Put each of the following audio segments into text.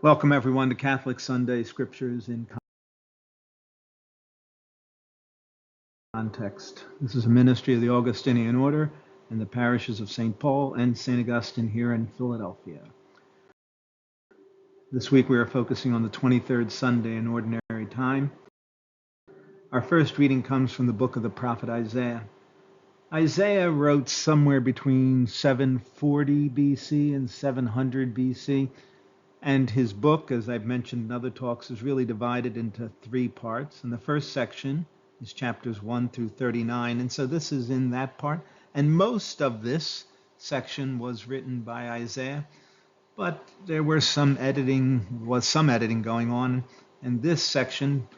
Welcome, everyone, to Catholic Sunday Scriptures in Context. This is a ministry of the Augustinian Order in the parishes of St. Paul and St. Augustine here in Philadelphia. This week we are focusing on the 23rd Sunday in Ordinary Time. Our first reading comes from the book of the prophet Isaiah. Isaiah wrote somewhere between 740 BC and 700 BC. And his book, as I've mentioned in other talks, is really divided into three parts. And the first section is chapters 1 through 39. And so this is in that part. And most of this section was written by Isaiah, but there was some editing going on. And this section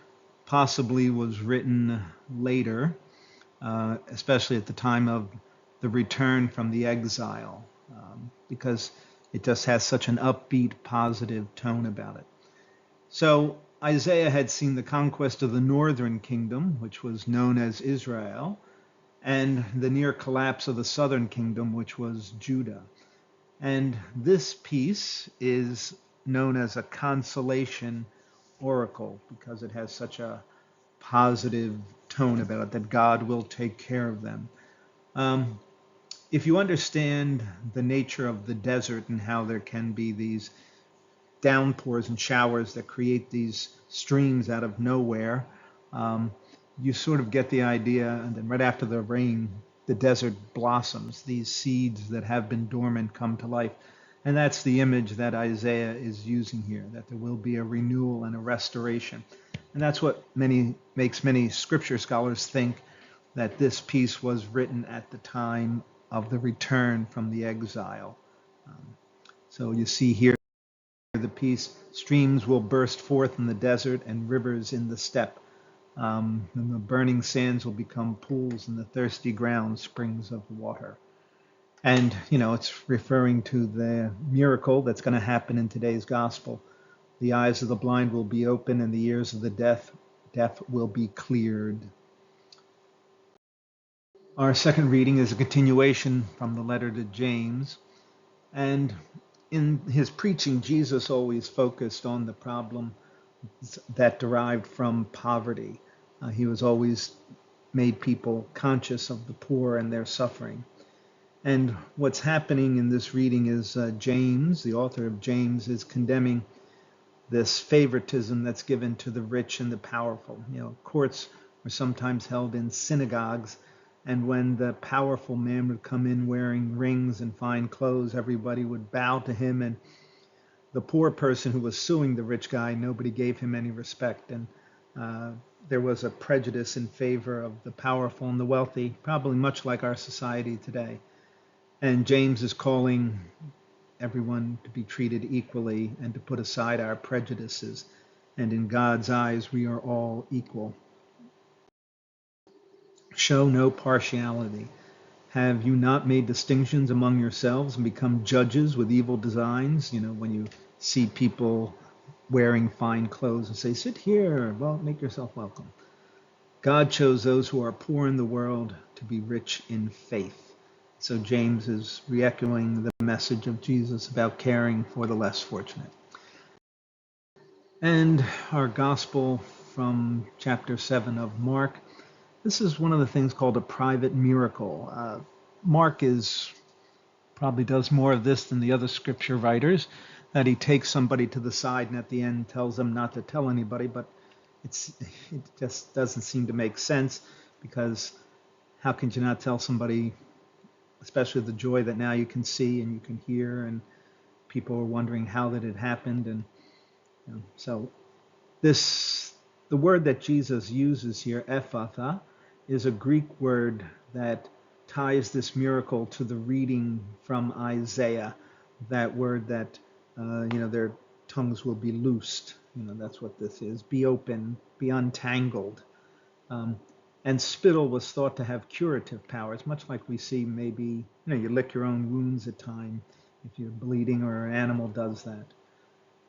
possibly was written later, especially at the time of the return from the exile, because it just has such an upbeat, positive tone about it. So Isaiah had seen the conquest of the northern kingdom, which was known as Israel, and the near collapse of the southern kingdom, which was Judah. And this piece is known as a consolation oracle because it has such a positive tone about it, that God will take care of them. If you understand the nature of the desert and how there can be these downpours and showers that create these streams out of nowhere, you sort of get the idea, and then right after the rain, the desert blossoms. These seeds that have been dormant come to life. And that's the image that Isaiah is using here, that there will be a renewal and a restoration. And that's what makes many scripture scholars think that this piece was written at the time of the return from the exile. So you see here the piece, streams will burst forth in the desert and rivers in the steppe. And the burning sands will become pools and the thirsty ground springs of water. And, it's referring to the miracle that's going to happen in today's gospel. The eyes of the blind will be open and the ears of the deaf will be cleared. Our second reading is a continuation from the letter to James. And in his preaching, Jesus always focused on the problem that derived from poverty. He was always made people conscious of the poor and their suffering. And what's happening in this reading is James, the author of James, is condemning this favoritism that's given to the rich and the powerful. Courts were sometimes held in synagogues, and when the powerful man would come in wearing rings and fine clothes, everybody would bow to him, and the poor person who was suing the rich guy, nobody gave him any respect. And there was a prejudice in favor of the powerful and the wealthy, probably much like our society today. And James is calling everyone to be treated equally and to put aside our prejudices. And in God's eyes, we are all equal. Show no partiality. Have you not made distinctions among yourselves and become judges with evil designs? When you see people wearing fine clothes and say, sit here, well, make yourself welcome. God chose those who are poor in the world to be rich in faith. So James is re-echoing the message of Jesus about caring for the less fortunate. And our gospel from chapter 7 of Mark. This is one of the things called a private miracle. Mark probably does more of this than the other scripture writers, that he takes somebody to the side and at the end tells them not to tell anybody, but it just doesn't seem to make sense, because how can you not tell somebody, especially the joy that now you can see and you can hear, and people are wondering how that it happened. And so the word that Jesus uses here, Ephatha, is a Greek word that ties this miracle to the reading from Isaiah. That word that, their tongues will be loosed. That's what this is. Be open, be untangled. And spittle was thought to have curative powers, much like we see maybe, you lick your own wounds at time if you're bleeding or an animal does that.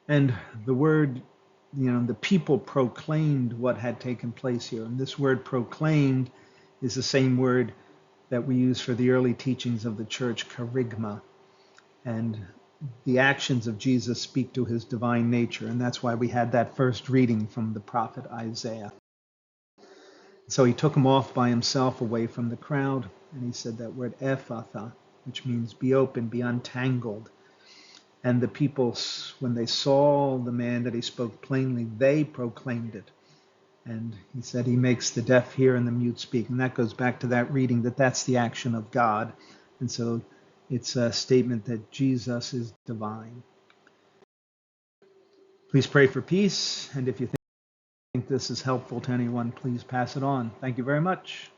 And the word, the people proclaimed what had taken place here. And this word proclaimed is the same word that we use for the early teachings of the church, kerygma. And the actions of Jesus speak to his divine nature, and that's why we had that first reading from the prophet Isaiah. So he took him off by himself away from the crowd, and he said that word Ephatha, which means be open, be untangled. And the people, when they saw the man that he spoke plainly, they proclaimed it. And he said he makes the deaf hear and the mute speak. And that goes back to that reading that that's the action of God. And so it's a statement that Jesus is divine. Please pray for peace. And if you think this is helpful to anyone, please pass it on. Thank you very much.